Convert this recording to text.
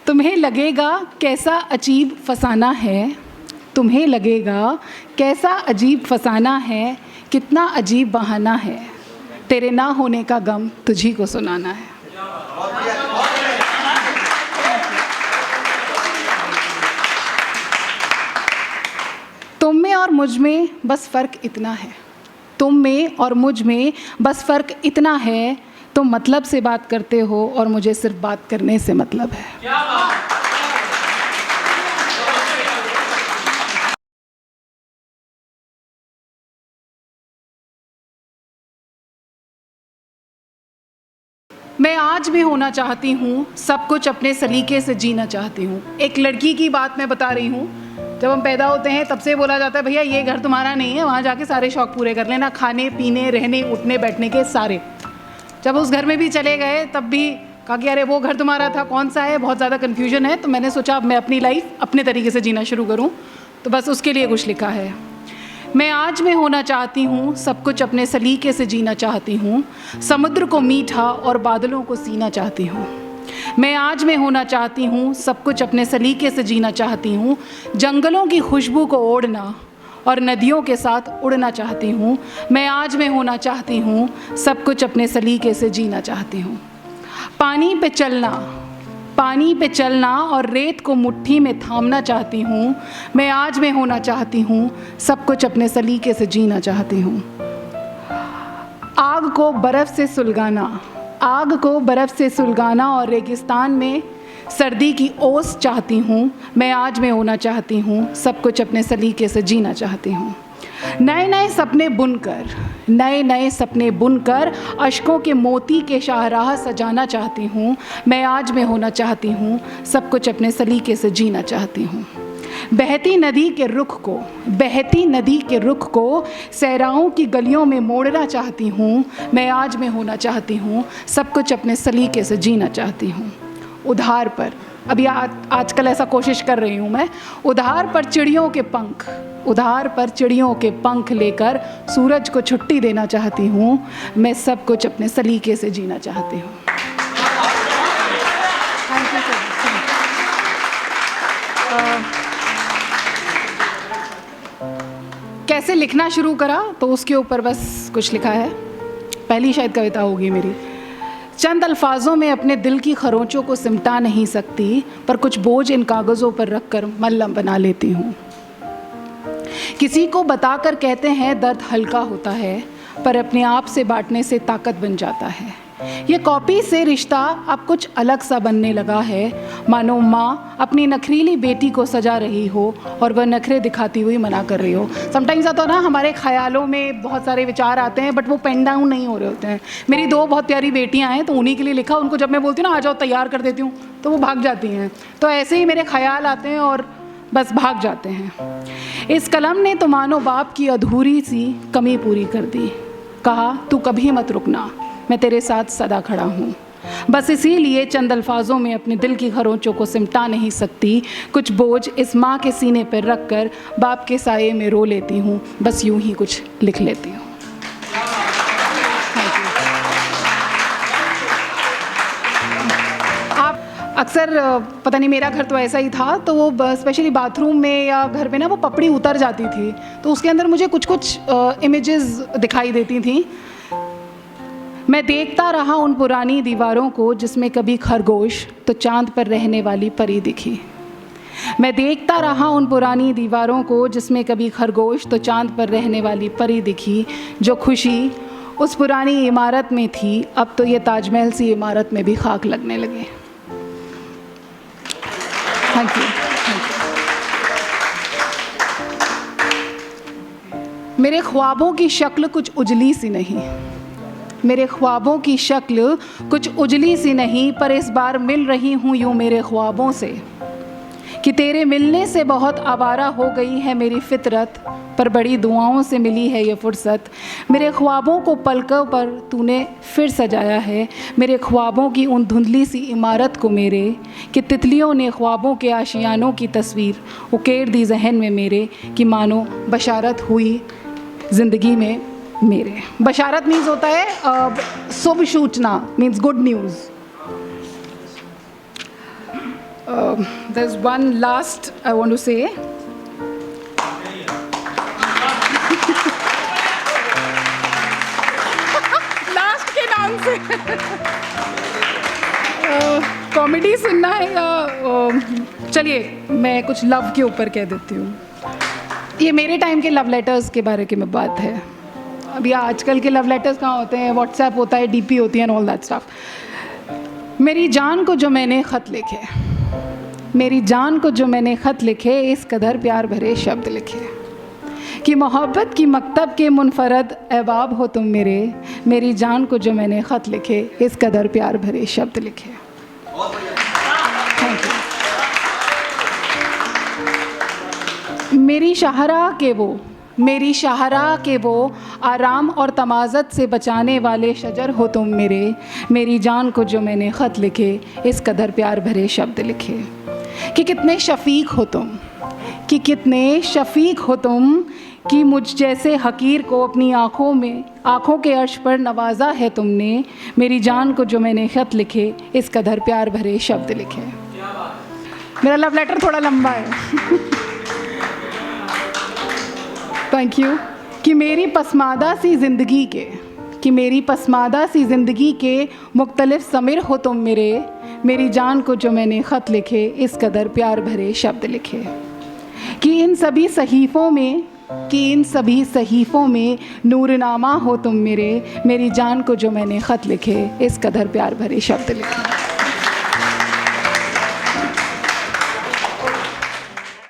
तुम्हें लगेगा कैसा अजीब फसाना है, तुम्हें लगेगा कैसा अजीब फसाना है, कितना अजीब बहाना है, तेरे ना होने का गम तुझी को सुनाना है। तुम में और मुझ में बस फ़र्क इतना है, तुम में और मुझ में बस फ़र्क इतना है, तुम मतलब से बात करते हो और मुझे सिर्फ बात करने से मतलब है। मैं आज भी होना चाहती हूँ, सब कुछ अपने सलीके से जीना चाहती हूँ। एक लड़की की बात मैं बता रही हूँ। जब हम पैदा होते हैं तब से बोला जाता है भैया ये घर तुम्हारा नहीं है, वहाँ जाके सारे शौक़ पूरे कर लेना, खाने पीने रहने उठने बैठने के सारे। जब उस घर में भी चले गए तब भी कहा कि अरे वो घर तुम्हारा था, कौन सा है, बहुत ज़्यादा कन्फ्यूजन है। तो मैंने सोचा अब मैं अपनी लाइफ अपने तरीके से जीना शुरू करूँ, तो बस उसके लिए कुछ लिखा है। मैं आज में होना चाहती हूँ, सब कुछ अपने सलीके से जीना चाहती हूँ, समुद्र को मीठा और बादलों को सीना चाहती हूँ। मैं आज में होना चाहती हूँ, सब कुछ अपने सलीके से जीना चाहती हूँ, जंगलों की खुशबू को ओढ़ना और नदियों के साथ उड़ना चाहती हूँ। मैं आज में होना चाहती हूँ, सब कुछ अपने सलीके से जीना चाहती हूँ। पानी पे चलना और रेत को मुट्ठी में थामना चाहती हूँ। मैं आज में होना चाहती हूँ, सब कुछ अपने सलीके से जीना चाहती हूँ। आग को बर्फ़ से सुलगाना और रेगिस्तान में सर्दी की ओस चाहती हूँ। मैं आज में होना चाहती हूँ, सब कुछ अपने सलीके से जीना चाहती हूँ। नए नए सपने बुनकर अश्कों के मोती के शाहराह सजाना चाहती हूँ। मैं आज में होना चाहती हूँ, सब कुछ अपने सलीके से जीना चाहती हूँ। बहती नदी के रुख को सहराओं की गलियों में मोड़ना चाहती हूँ। मैं आज में होना चाहती हूँ, सब कुछ अपने सलीके से जीना चाहती हूँ। उधार पर अभी आजकल ऐसा कोशिश कर रही हूँ मैं, उधार पर चिड़ियों के पंख लेकर सूरज को छुट्टी देना चाहती हूँ। मैं सब कुछ अपने सलीके से जीना चाहती हूँ। कैसे लिखना शुरू करा तो उसके ऊपर बस कुछ लिखा है। पहली शायद कविता होगी मेरी। चंद अल्फाजों में अपने दिल की खरोंचों को सिमटा नहीं सकती, पर कुछ बोझ इन कागज़ों पर रखकर मल्लम बना लेती हूँ। किसी को बताकर कहते हैं दर्द हल्का होता है, पर अपने आप से बांटने से ताकत बन जाता है। ये कॉपी से रिश्ता अब कुछ अलग सा बनने लगा है, मानो माँ अपनी नखरीली बेटी को सजा रही हो और वह नखरे दिखाती हुई मना कर रही हो। समटाइम्स आता ना हमारे ख्यालों में बहुत सारे विचार आते हैं, बट वो पेन डाउन नहीं हो रहे होते हैं। मेरी दो बहुत प्यारी बेटियाँ हैं, तो उन्हीं के लिए लिखा। उनको जब मैं बोलती हूँ ना आ जाओ तैयार कर देती हूँ, तो वो भाग जाती हैं। तो ऐसे ही मेरे ख्याल आते हैं और बस भाग जाते हैं। इस कलम ने तो मानो बाप की अधूरी सी कमी पूरी कर दी। कहा तू कभी मत रुकना, मैं तेरे साथ सदा खड़ा हूँ। बस इसीलिए चंद अल्फाजों में अपने दिल की खरोंचों को सिमटा नहीं सकती। कुछ बोझ इस माँ के सीने पर रख कर बाप के साये में रो लेती हूँ। बस यूं ही कुछ लिख लेती हूँ। अक्सर पता नहीं, मेरा घर तो ऐसा ही था, तो वो स्पेशली बाथरूम में या घर पे ना वो पपड़ी उतर जाती थी, तो उसके अंदर मुझे कुछ इमेजेस दिखाई देती थी। मैं देखता रहा उन पुरानी दीवारों को जिसमें कभी खरगोश तो चांद पर रहने वाली परी दिखी। मैं देखता रहा उन पुरानी दीवारों को जिसमें कभी खरगोश तो चांद पर रहने वाली परी दिखी। जो खुशी उस पुरानी इमारत में थी, अब तो ये ताजमहल सी इमारत में भी खाक लगने लगे। Thank you. मेरे ख्वाबों की शक्ल कुछ उजली सी नहीं, मेरे ख्वाबों की शक्ल कुछ उजली सी नहीं, पर इस बार मिल रही हूँ यूँ मेरे ख्वाबों से कि तेरे मिलने से बहुत आवारा हो गई है मेरी फितरत, पर बड़ी दुआओं से मिली है ये फुर्सत। मेरे ख्वाबों को पलकों पर तूने फिर सजाया है, मेरे ख्वाबों की उन धुंधली सी इमारत को मेरे, कि तितलियों ने ख्वाबों के आशियानों की तस्वीर उकेर दी जहन में मेरे, कि मानो बशारत हुई ज़िंदगी में मेरे। बशारत मीन्स होता है शुभ सूचना, means good news. there's one last I want to say. Last के नाम से कॉमेडी सुनना है या चलिए मैं कुछ लव के ऊपर कह देती हूँ. ये मेरे टाइम के लव लेटर्स के बारे में बात है. अभी आजकल के लव लेटर्स कहाँ होते हैं, व्हाट्सएप होता है, डीपी होती है एंड ऑल दैट स्टफ. मेरी जान को जो मैंने ख़त लिखे, मेरी जान को जो मैंने ख़त लिखे, इस कदर प्यार भरे शब्द लिखे कि मोहब्बत की मकतब के मुनफरद अहबाब हो तुम मेरे. मेरी जान को जो मैंने ख़त लिखे, इस कदर प्यार भरे शब्द लिखे. Thank you. मेरी शाहरा के वो आराम और तमाज़त से बचाने वाले शजर हो तुम मेरे. मेरी जान को जो मैंने ख़त लिखे, इस कदर प्यार भरे शब्द लिखे कि कितने शफ़ीक हो तुम, कि कितने शफ़ीक हो तुम, कि मुझ जैसे हकीर को अपनी आँखों के अर्श पर नवाजा है तुमने. मेरी जान को जो मैंने ख़त लिखे, इस कदर प्यार भरे शब्द लिखे. मेरा लव लेटर थोड़ा लंबा है. Thank you. कि मेरी पसमादा सी ज़िंदगी के मुख्तलिफ समिर हो तुम मेरे. मेरी जान को जो मैंने ख़त लिखे, इस कदर प्यार भरे शब्द लिखे कि इन सभी सहीफ़ों में नूरनामा हो तुम मेरे. मेरी जान को जो मैंने ख़त लिखे, इस कदर प्यार भरे शब्द लिखे.